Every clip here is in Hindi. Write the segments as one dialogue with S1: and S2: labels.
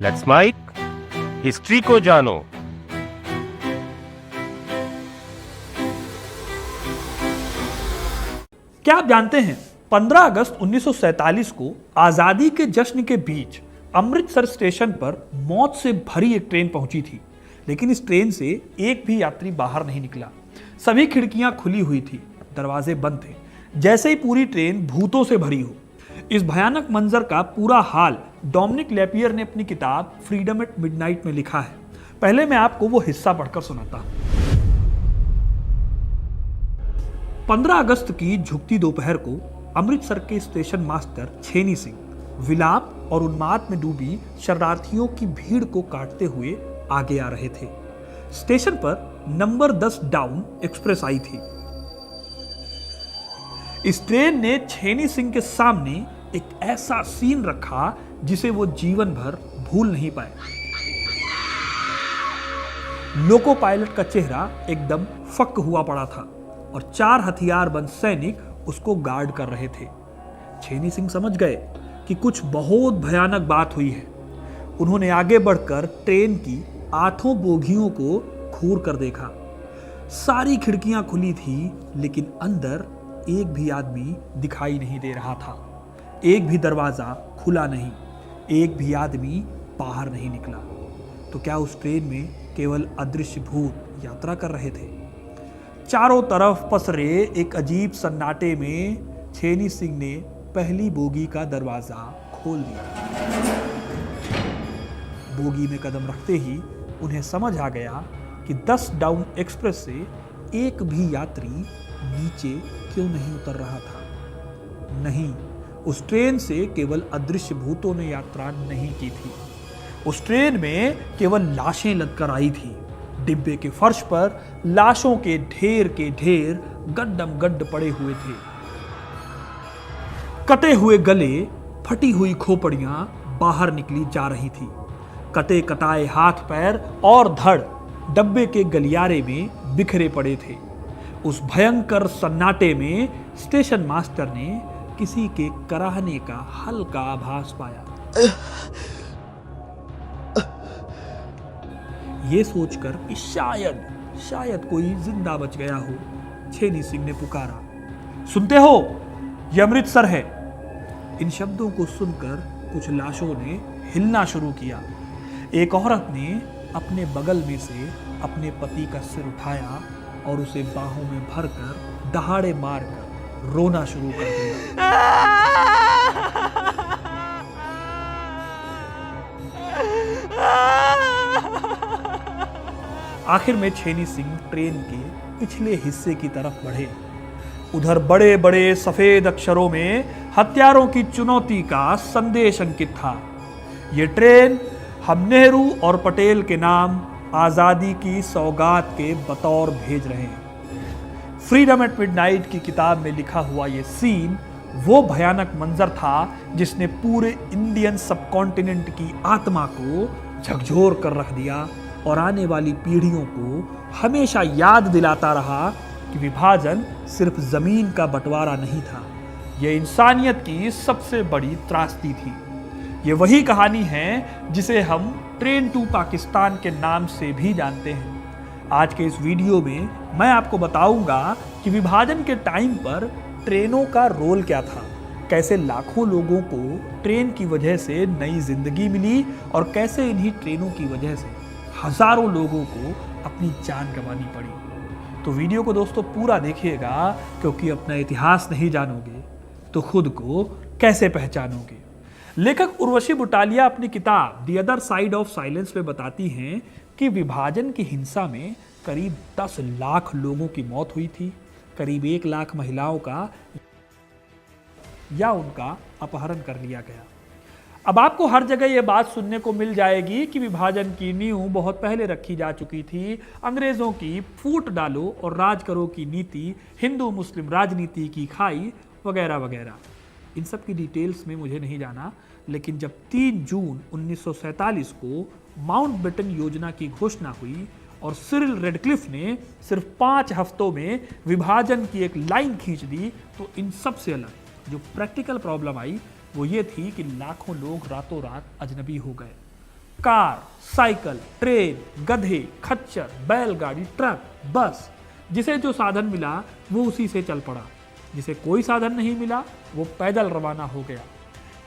S1: लेट्स माइक, हिस्ट्री को जानो।
S2: क्या आप जानते हैं 15 अगस्त 1947 को आजादी के जश्न के बीच अमृतसर स्टेशन पर मौत से भरी एक ट्रेन पहुंची थी। लेकिन इस ट्रेन से एक भी यात्री बाहर नहीं निकला। सभी खिड़कियां खुली हुई थी, दरवाजे बंद थे, जैसे ही पूरी ट्रेन भूतों से भरी हो। इस भयानक मंजर का पूरा हाल डोमिनिक लेपियर ने अपनी किताब फ्रीडम एट मिडनाइट में लिखा है। पहले मैं आपको वो हिस्सा पढ़कर सुनाता हूं। 15 अगस्त की झुकती दोपहर को अमृतसर के स्टेशन मास्टर छेनी सिंह विलाप और उन्माद में डूबी शरणार्थियों की भीड़ को काटते हुए आगे आ रहे थे। स्टेशन पर नंबर 10 डाउन एक्सप्रेस आई थी। इस ट्रेन ने छेनी सिंह के सामने एक ऐसा सीन रखा जिसे वो जीवन भर भूल नहीं पाए। लोको पायलट का चेहरा एकदम फक हुआ पड़ा था और 4 हथियारबंद सैनिक उसको गार्ड कर रहे थे। छेनी सिंह समझ गए कि कुछ बहुत भयानक बात हुई है। उन्होंने आगे बढ़कर ट्रेन की 8 बोगियों को घूर कर देखा। सारी खिड़कियां खुली थी, लेकिन अंदर एक भी आदमी दिखाई नहीं दे रहा था। एक भी दरवाजा खुला नहीं, एक भी आदमी बाहर नहीं निकला। तो क्या उस ट्रेन में केवल अदृश्य भूत यात्रा कर रहे थे? चारों तरफ पसरे एक अजीब सन्नाटे में छेनी सिंह ने पहली बोगी का दरवाजा खोल दिया। बोगी में कदम रखते ही उन्हें समझ आ गया कि 10 डाउन एक्सप्रेस से एक भी यात्री नीचे क्यों नहीं उतर रहा था। नहीं, उस ट्रेन से केवल अदृश्य भूतों ने यात्रा नहीं की थी। उस ट्रेन में केवल लाशें लदकर आई थी। डिब्बे के फर्श पर लाशों के ढेर गड्ढम गड्ढ पड़े हुए थे। कटे हुए गले, फटी हुई खोपड़ियां बाहर निकली जा रही थी। कटे कटाए हाथ पैर और धड़ डब्बे के गलियारे में बिखरे पड़े थे। उस भयंकर सन्नाटे में स्टेशन मास्टर ने किसी के कराहने का हल्का आभास पाया। ये सोचकर कि शायद कोई जिंदा बच गया हो, छेनी सिंह ने पुकारा, सुनते हो, यह अमृतसर है। इन शब्दों को सुनकर कुछ लाशों ने हिलना शुरू किया। एक औरत ने अपने बगल में से अपने पति का सिर उठाया और उसे बाहों में भरकर दहाड़े मारकर रोना शुरू कर दिया। आखिर में छेनी सिंह ट्रेन के पिछले हिस्से की तरफ बढ़े। उधर बड़े बड़े सफेद अक्षरों में हत्यारों की चुनौती का संदेश अंकित था। यह ट्रेन हम नेहरू और पटेल के नाम आजादी की सौगात के बतौर भेज रहे हैं। फ्रीडम एट मिडनाइट की किताब में लिखा हुआ यह सीन वो भयानक मंजर था जिसने पूरे इंडियन सबकॉन्टिनेंट की आत्मा को झकझोर कर रख दिया और आने वाली पीढ़ियों को हमेशा याद दिलाता रहा कि विभाजन सिर्फ जमीन का बंटवारा नहीं था, यह इंसानियत की सबसे बड़ी त्रासदी थी। ये वही कहानी है जिसे हम ट्रेन टू पाकिस्तान के नाम से भी जानते हैं। आज के इस वीडियो में मैं आपको बताऊंगा कि विभाजन के टाइम पर ट्रेनों का रोल क्या था, कैसे लाखों लोगों को ट्रेन की वजह से नई जिंदगी मिली और कैसे इन्हीं ट्रेनों की वजह से हजारों लोगों को अपनी जान गंवानी पड़ी। तो वीडियो को दोस्तों पूरा देखिएगा, क्योंकि अपना इतिहास नहीं जानोगे तो खुद को कैसे पहचानोगे। लेखक उर्वशी बुटालिया अपनी किताब the other side of silence में बताती हैं कि विभाजन की हिंसा में करीब 10 लाख लोगों की मौत हुई थी। करीब 1 लाख महिलाओं का या उनका अपहरण कर लिया गया। अब आपको हर जगह यह बात सुनने को मिल जाएगी कि विभाजन की नींव बहुत पहले रखी जा चुकी थी। अंग्रेजों की फूट डालो और राज करो की नीति हिंदू मुस्लिम राजनीति की खाई वगैरह वगैरह। इन सब की डिटेल्स में मुझे नहीं जाना, लेकिन जब 3 जून 1947 को माउंटबेटन योजना की घोषणा हुई और सिरिल रेडक्लिफ ने सिर्फ 5 हफ्तों में विभाजन की एक लाइन खींच दी, तो इन सब से अलग जो प्रैक्टिकल प्रॉब्लम आई वो ये थी कि लाखों लोग रातों रात अजनबी हो गए। कार, साइकिल, ट्रेन, गधे, खच्चर, बैलगाड़ी, ट्रक, बस, जिसे जो साधन मिला वो उसी से चल पड़ा। जिसे कोई साधन नहीं मिला वो पैदल रवाना हो गया।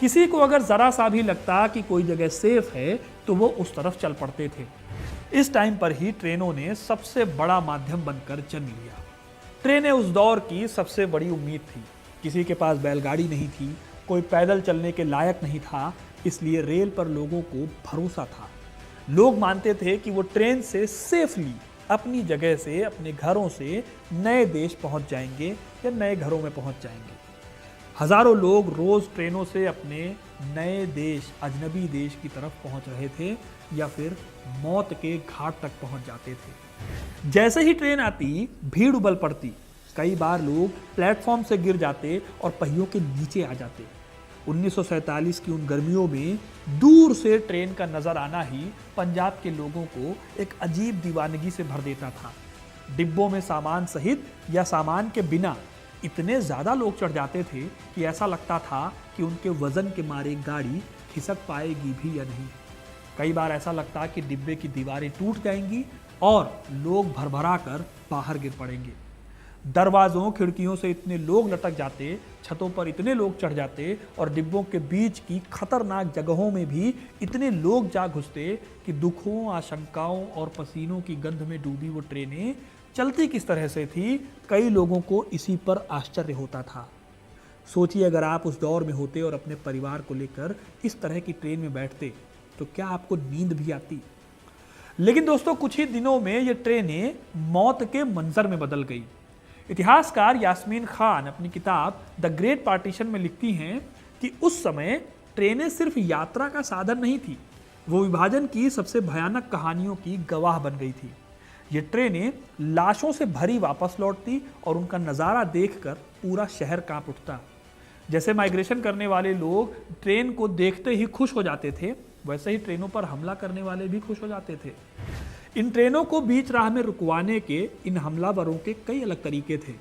S2: किसी को अगर जरा सा भी लगता कि कोई जगह सेफ है तो वो उस तरफ चल पड़ते थे। इस टाइम पर ही ट्रेनों ने सबसे बड़ा माध्यम बनकर जन्म लिया। ट्रेनें उस दौर की सबसे बड़ी उम्मीद थी। किसी के पास बैलगाड़ी नहीं थी, कोई पैदल चलने के लायक नहीं था, इसलिए रेल पर लोगों को भरोसा था। लोग मानते थे कि वो ट्रेन से सेफली अपनी जगह से, अपने घरों से नए देश पहुंच जाएंगे या नए घरों में पहुंच जाएंगे। हजारों लोग रोज ट्रेनों से अपने नए देश, अजनबी देश की तरफ पहुंच रहे थे या फिर मौत के घाट तक पहुंच जाते थे। जैसे ही ट्रेन आती, भीड़ उबल पड़ती। कई बार लोग प्लेटफॉर्म से गिर जाते और पहियों के नीचे आ जाते। 1947 की उन गर्मियों में दूर से ट्रेन का नजर आना ही पंजाब के लोगों को एक अजीब दीवानगी से भर देता था। डिब्बों में सामान सहित या सामान के बिना इतने ज्यादा लोग चढ़ जाते थे कि ऐसा लगता था कि उनके वजन के मारे गाड़ी खिसक पाएगी भी या नहीं। कई बार ऐसा लगता कि डिब्बे की दीवारें टूट जाएंगी और लोग भरभरा कर बाहर गिर पड़ेंगे। दरवाजों, खिड़कियों से इतने लोग लटक जाते, छतों पर इतने लोग चढ़ जाते और डिब्बों के बीच की खतरनाक जगहों में भी इतने लोग जा घुसते कि दुखों, आशंकाओं और पसीनों की गंध में डूबी वो ट्रेनें चलती किस तरह से थी, कई लोगों को इसी पर आश्चर्य होता था। सोचिए, अगर आप उस दौर में होते और अपने परिवार को लेकर इस तरह की ट्रेन में बैठते तो क्या आपको नींद भी आती? लेकिन दोस्तों, कुछ ही दिनों में ये ट्रेनें मौत के मंजर में बदल गई। इतिहासकार यास्मीन खान अपनी किताब द ग्रेट पार्टीशन में लिखती हैं कि उस समय ट्रेनें सिर्फ यात्रा का साधन नहीं थी, वो विभाजन की सबसे भयानक कहानियों की गवाह बन गई थी। ये ट्रेनें लाशों से भरी वापस लौटती और उनका नज़ारा देखकर पूरा शहर कांप उठता। जैसे माइग्रेशन करने वाले लोग ट्रेन को देखते ही खुश हो जाते थे, वैसे ही ट्रेनों पर हमला करने वाले भी खुश हो जाते थे। इन ट्रेनों को बीच राह में रुकवाने के इन हमलावरों के कई अलग तरीके थे।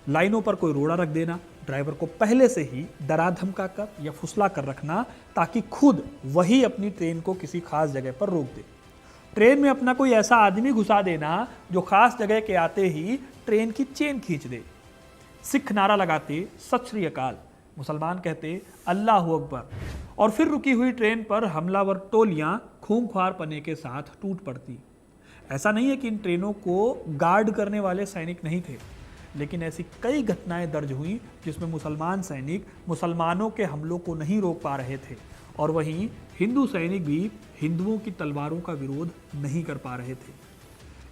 S2: लाइनों पर कोई रोड़ा रख देना, ड्राइवर को पहले से ही डरा धमका कर या फुसला कर रखना ताकि खुद वही अपनी ट्रेन को किसी खास जगह पर रोक दे। ट्रेन में अपना कोई ऐसा आदमी घुसा देना जो खास जगह के आते ही ट्रेन की चेन खींच दे। सिख नारा लगाते सत श्री अकाल, मुसलमान कहते अल्लाह अकबर, और फिर रुकी हुई ट्रेन पर हमलावर टोलियां खूंखार पने के साथ टूट पड़ती। ऐसा नहीं है कि इन ट्रेनों को गार्ड करने वाले सैनिक नहीं थे, लेकिन ऐसी कई घटनाएं दर्ज हुई जिसमें मुसलमान सैनिक मुसलमानों के हमलों को नहीं रोक पा रहे थे और वहीं हिंदू सैनिक भी हिंदुओं की तलवारों का विरोध नहीं कर पा रहे थे।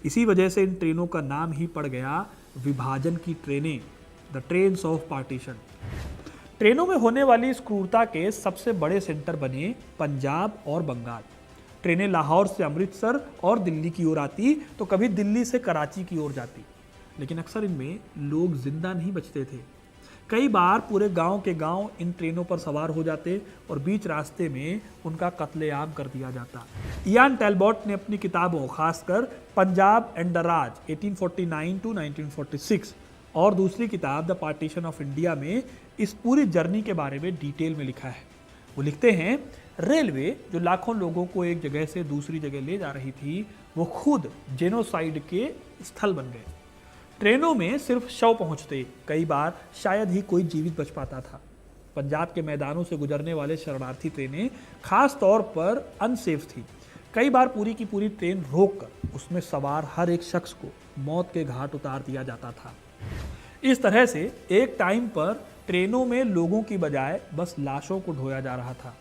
S2: इसी वजह से इन ट्रेनों का नाम ही पड़ गया विभाजन की ट्रेनें, द ट्रेन्स ऑफ पार्टीशन। ट्रेनों में होने वाली इस क्रूरता के सबसे बड़े सेंटर बने पंजाब और बंगाल। ट्रेनें लाहौर से अमृतसर और दिल्ली की ओर आती तो कभी दिल्ली से कराची की ओर जाती, लेकिन अक्सर इनमें लोग जिंदा नहीं बचते थे। कई बार पूरे गांव के गांव इन ट्रेनों पर सवार हो जाते और बीच रास्ते में उनका कत्लेआम कर दिया जाता। इयान टैलबॉट ने अपनी किताबों, खासकर Punjab and the Raj 1849 to 1946 और दूसरी किताब द पार्टीशन ऑफ इंडिया में इस पूरी जर्नी के बारे में डिटेल में लिखा है। वो लिखते हैं, रेलवे जो लाखों लोगों को एक जगह से दूसरी जगह ले जा रही थी, वो खुद जेनोसाइड के स्थल बन गए। ट्रेनों में सिर्फ शव पहुंचते, कई बार शायद ही कोई जीवित बच पाता था। पंजाब के मैदानों से गुजरने वाले शरणार्थी ट्रेनें खास तौर पर अनसेफ थी। कई बार पूरी की पूरी ट्रेन रोककर उसमें सवार हर एक शख्स को मौत के घाट उतार दिया जाता था। इस तरह से एक टाइम पर ट्रेनों में लोगों की बजाय बस लाशों को ढोया जा रहा था।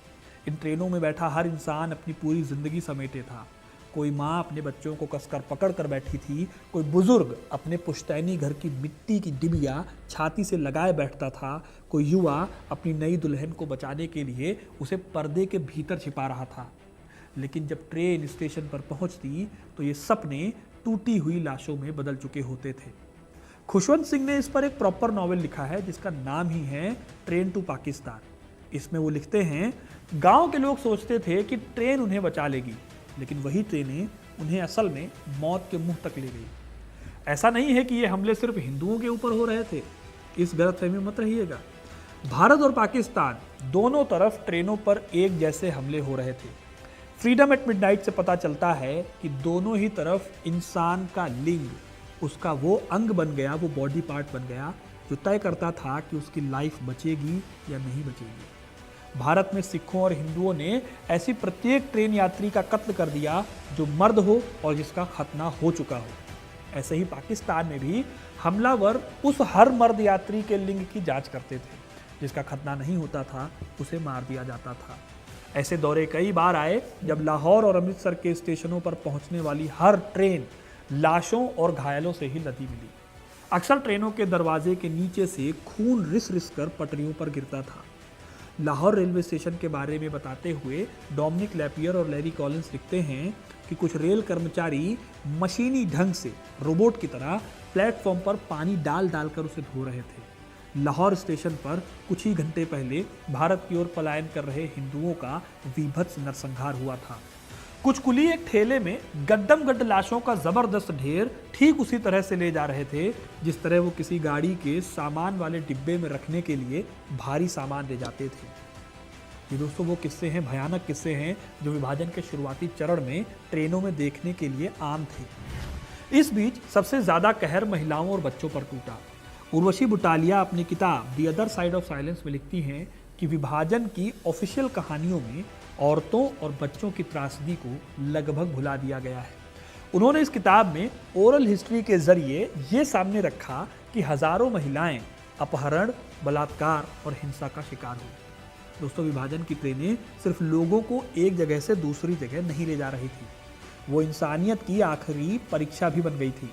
S2: इन ट्रेनों में बैठा हर इंसान अपनी पूरी जिंदगी समेटे था। कोई माँ अपने बच्चों को कसकर पकड़ कर बैठी थी, कोई बुजुर्ग अपने पुश्तैनी घर की मिट्टी की डिबिया छाती से लगाए बैठता था, कोई युवा अपनी नई दुल्हन को बचाने के लिए उसे पर्दे के भीतर छिपा रहा था। लेकिन जब ट्रेन स्टेशन पर पहुंचती तो ये सपने टूटी हुई लाशों में बदल चुके होते थे। खुशवंत सिंह ने इस पर एक प्रॉपर नॉवेल लिखा है जिसका नाम ही है ट्रेन टू पाकिस्तान। इसमें वो लिखते हैं, गांव के लोग सोचते थे कि ट्रेन उन्हें बचा लेगी, लेकिन वही ट्रेनें उन्हें असल में मौत के मुंह तक ले गई। ऐसा नहीं है कि ये हमले सिर्फ हिंदुओं के ऊपर हो रहे थे, इस गलतफहमी में मत रहिएगा। भारत और पाकिस्तान दोनों तरफ ट्रेनों पर एक जैसे हमले हो रहे थे। फ्रीडम एट मिडनाइट से पता चलता है कि दोनों ही तरफ इंसान का लिंग उसका वो अंग बन गया, वो बॉडी पार्ट बन गया जो तय करता था कि उसकी लाइफ बचेगी या नहीं बचेगी। भारत में सिखों और हिंदुओं ने ऐसी प्रत्येक ट्रेन यात्री का कत्ल कर दिया जो मर्द हो और जिसका खतना हो चुका हो। ऐसे ही पाकिस्तान में भी हमलावर उस हर मर्द यात्री के लिंग की जांच करते थे, जिसका खतना नहीं होता था उसे मार दिया जाता था। ऐसे दौरे कई बार आए जब लाहौर और अमृतसर के स्टेशनों पर पहुंचने वाली हर ट्रेन लाशों और घायलों से ही लदी मिली। अक्सर ट्रेनों के दरवाजे के नीचे से खून रिस रिस कर पटरियों पर गिरता था। लाहौर रेलवे स्टेशन के बारे में बताते हुए डोमिनिक लैपियर और लैरी कॉलिंस लिखते हैं कि कुछ रेल कर्मचारी मशीनी ढंग से रोबोट की तरह प्लेटफॉर्म पर पानी डाल डालकर उसे धो रहे थे। लाहौर स्टेशन पर कुछ ही घंटे पहले भारत की ओर पलायन कर रहे हिंदुओं का वीभत्स नरसंहार हुआ था। कुछ कुली एक ठेले में गड्डम गड्ड लाशों का जबरदस्त ढेर ठीक उसी तरह से ले जा रहे थे जिस तरह वो किसी गाड़ी के सामान वाले डिब्बे में रखने के लिए भारी सामान ले जाते थे। ये दोस्तों वो किस्से हैं, भयानक किस्से हैं जो विभाजन के शुरुआती चरण में ट्रेनों में देखने के लिए आम थे। इस बीच सबसे ज्यादा कहर महिलाओं और बच्चों पर टूटा। उर्वशी बुटालिया अपनी किताब the other side of silence में लिखती हैं कि विभाजन की ऑफिशियल कहानियों में औरतों और बच्चों की त्रासदी को लगभग भुला दिया गया है। उन्होंने इस किताब में ओरल हिस्ट्री के जरिए ये सामने रखा कि हजारों महिलाएं अपहरण, बलात्कार और हिंसा का शिकार हुई। दोस्तों, विभाजन की ट्रेनें सिर्फ लोगों को एक जगह से दूसरी जगह नहीं ले जा रही थी, वो इंसानियत की आखिरी परीक्षा भी बन गई थी।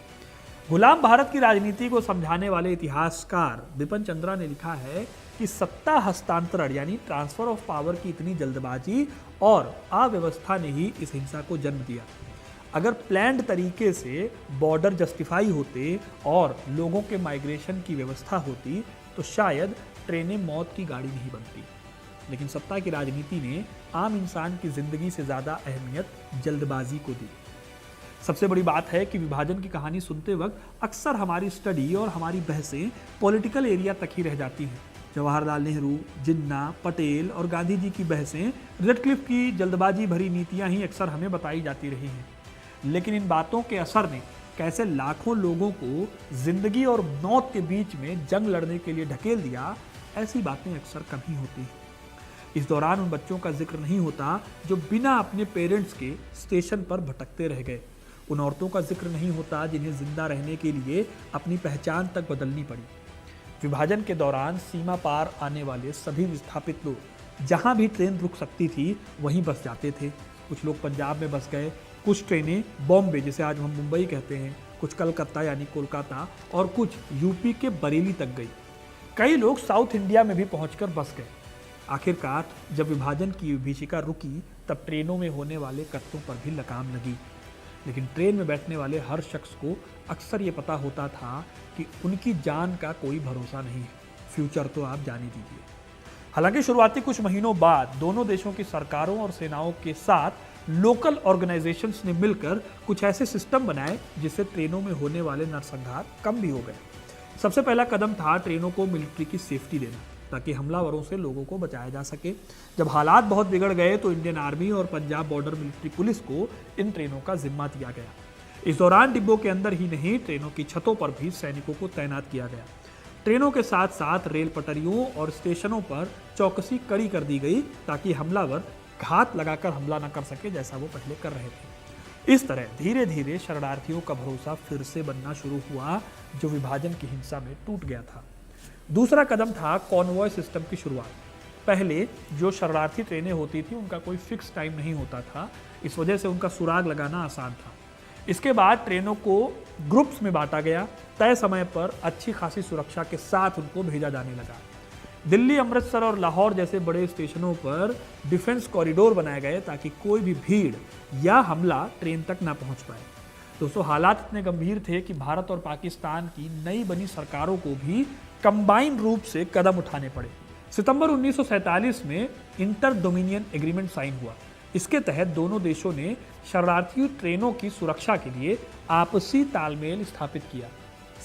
S2: गुलाम भारत की राजनीति को समझाने वाले इतिहासकार बिपिन चंद्रा ने लिखा है कि सत्ता हस्तांतरण यानी ट्रांसफर ऑफ पावर की इतनी जल्दबाजी और अव्यवस्था ने ही इस हिंसा को जन्म दिया। अगर प्लान्ड तरीके से बॉर्डर जस्टिफाई होते और लोगों के माइग्रेशन की व्यवस्था होती तो शायद ट्रेनें मौत की गाड़ी नहीं बनती। लेकिन सत्ता की राजनीति ने आम इंसान की जिंदगी से ज्यादा अहमियत जल्दबाजी को दी। सबसे बड़ी बात है कि विभाजन की कहानी सुनते वक्त अक्सर हमारी स्टडी और हमारी बहसें पॉलिटिकल एरिया तक ही रह जाती हैं। जवाहरलाल नेहरू, जिन्ना, पटेल और गांधी जी की बहसें, रेडक्लिफ की जल्दबाजी भरी नीतियां ही अक्सर हमें बताई जाती रही हैं। लेकिन इन बातों के असर ने कैसे लाखों लोगों को जिंदगी और मौत के बीच में जंग लड़ने के लिए ढकेल दिया, ऐसी बातें अक्सर कम ही होती हैं। इस दौरान उन बच्चों का जिक्र नहीं होता जो बिना अपने पेरेंट्स के स्टेशन पर भटकते रह गए। उन औरतों का जिक्र नहीं होता जिन्हें जिंदा रहने के लिए अपनी पहचान तक बदलनी पड़ी। विभाजन के दौरान सीमा पार आने वाले सभी विस्थापित लोग जहां भी ट्रेन रुक सकती थी वहीं बस जाते थे। कुछ लोग पंजाब में बस गए, कुछ ट्रेनें बॉम्बे जिसे आज हम मुंबई कहते हैं, कुछ कलकत्ता यानी कोलकाता और कुछ यूपी के बरेली तक गई। कई लोग साउथ इंडिया में भी पहुंचकर बस गए। आखिरकार जब विभाजन की विभीषिका रुकी तब ट्रेनों में होने वाले कत्लों पर भी लगाम लगी। लेकिन ट्रेन में बैठने वाले हर शख्स को अक्सर ये पता होता था कि उनकी जान का कोई भरोसा नहीं है, फ्यूचर तो आप जाने दीजिए। हालांकि शुरुआती कुछ महीनों बाद दोनों देशों की सरकारों और सेनाओं के साथ लोकल ऑर्गेनाइजेशंस ने मिलकर कुछ ऐसे सिस्टम बनाए जिससे ट्रेनों में होने वाले नरसंहार कम भी हो गए। सबसे पहला कदम था ट्रेनों को मिलिट्री की सेफ्टी देना ताकि हमलावरों से लोगों को बचाया जा सके। जब हालात बहुत बिगड़ गए तो इंडियन आर्मी और पंजाब बॉर्डर मिलिट्री पुलिस को इन ट्रेनों का जिम्मा दिया गया। इस दौरान डिब्बों के अंदर ही नहीं, ट्रेनों की छतों पर भी सैनिकों को तैनात किया गया। ट्रेनों के साथ साथ रेल पटरियों और स्टेशनों पर चौकसी कड़ी कर दी गई ताकि हमलावर घात लगाकर हमला न कर सके जैसा वो पहले कर रहे थे। इस तरह धीरे धीरे शरणार्थियों का भरोसा फिर से बनना शुरू हुआ जो विभाजन की हिंसा में टूट गया था। दूसरा कदम था कॉन्वॉय सिस्टम की शुरुआत। पहले जो शरणार्थी ट्रेनें होती थी उनका कोई फिक्स टाइम नहीं होता था, इस वजह से उनका सुराग लगाना आसान था। इसके बाद ट्रेनों को ग्रुप्स में बांटा गया, तय समय पर अच्छी खासी सुरक्षा के साथ उनको भेजा जाने लगा। दिल्ली, अमृतसर और लाहौर जैसे बड़े स्टेशनों पर डिफेंस कॉरिडोर बनाए गए ताकि कोई भी भीड़ या हमला ट्रेन तक ना पहुंच पाए। दोस्तों, हालात इतने गंभीर थे कि भारत और पाकिस्तान की नई बनी सरकारों को भी कंबाइन रूप से कदम उठाने पड़े। सितंबर 1947 में इंटर डोमिनियन एग्रीमेंट साइन हुआ। इसके तहत दोनों देशों ने शरणार्थी ट्रेनों की सुरक्षा के लिए आपसी तालमेल स्थापित किया।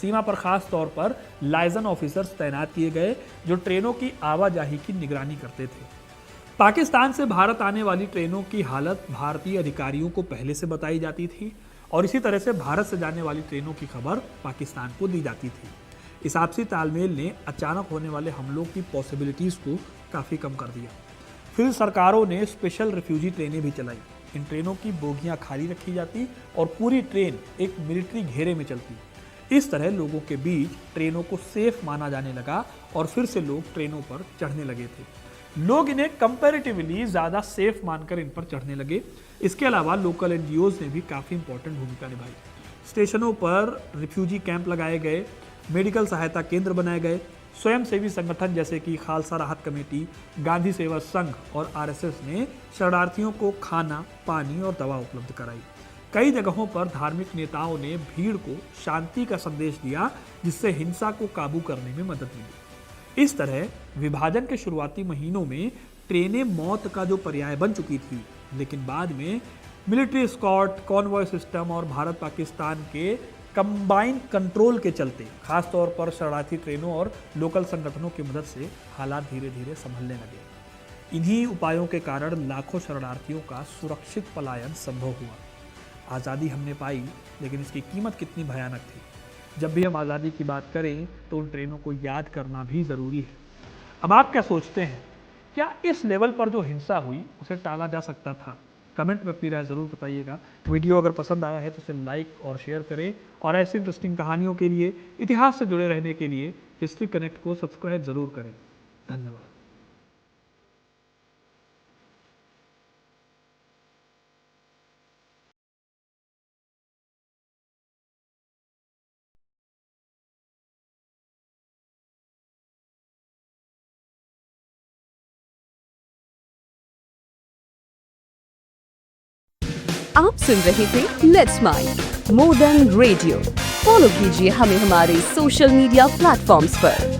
S2: सीमा पर खास तौर पर लाइजन ऑफिसर्स तैनात किए गए जो ट्रेनों की आवाजाही की निगरानी करते थे। पाकिस्तान से भारत आने वाली ट्रेनों की हालत भारतीय अधिकारियों को पहले से बताई जाती थी और इसी तरह से भारत से जाने वाली ट्रेनों की खबर पाकिस्तान को दी जाती थी। इस आपसी तालमेल ने अचानक होने वाले हमलों की पॉसिबिलिटीज़ को काफ़ी कम कर दिया। फिर सरकारों ने स्पेशल रिफ्यूजी ट्रेनें भी चलाई। इन ट्रेनों की बोगियां खाली रखी जाती और पूरी ट्रेन एक मिलिट्री घेरे में चलती। इस तरह लोगों के बीच ट्रेनों को सेफ माना जाने लगा और फिर से लोग ट्रेनों पर चढ़ने लगे थे। लोग इन्हें कंपैरेटिवली ज़्यादा सेफ मानकर इन पर चढ़ने लगे। इसके अलावा लोकल एनजीओज ने भी काफ़ी इंपॉर्टेंट भूमिका निभाई। स्टेशनों पर रिफ्यूजी कैंप लगाए गए, मेडिकल सहायता केंद्र बनाए गए, स्वयंसेवी संगठन जैसे कि खालसा राहत कमेटी, गांधी सेवा संघ और आरएसएस ने शरणार्थियों को खाना, पानी और दवा उपलब्ध कराई। कई जगहों पर धार्मिक नेताओं ने भीड़ को शांति का संदेश दिया, जिससे हिंसा को काबू करने में मदद मिली। इस तरह विभाजन के शुरुआती महीनों में ट्रेनें मौत का जो पर्याय बन चुकी थी, लेकिन बाद में मिलिट्री स्कॉट, कॉन्वॉय सिस्टम और भारत पाकिस्तान के कंबाइंड कंट्रोल के चलते, खासतौर पर शरणार्थी ट्रेनों और लोकल संगठनों की मदद से हालात धीरे धीरे संभलने लगे। इन्हीं उपायों के कारण लाखों शरणार्थियों का सुरक्षित पलायन संभव हुआ। आज़ादी हमने पाई, लेकिन इसकी कीमत कितनी भयानक थी। जब भी हम आज़ादी की बात करें तो उन ट्रेनों को याद करना भी ज़रूरी है। अब आप क्या सोचते हैं, क्या इस लेवल पर जो हिंसा हुई उसे टाला जा सकता था? कमेंट में अपनी राय ज़रूर बताइएगा। वीडियो अगर पसंद आया है तो इसे लाइक और शेयर करें और ऐसी इंटरेस्टिंग कहानियों के लिए, इतिहास से जुड़े रहने के लिए हिस्ट्री कनेक्ट को सब्सक्राइब ज़रूर करें। धन्यवाद।
S3: आप सुन रहे थे let's mind more than radio. Follow कीजिए हमें हमारे सोशल मीडिया प्लेटफॉर्म्स पर।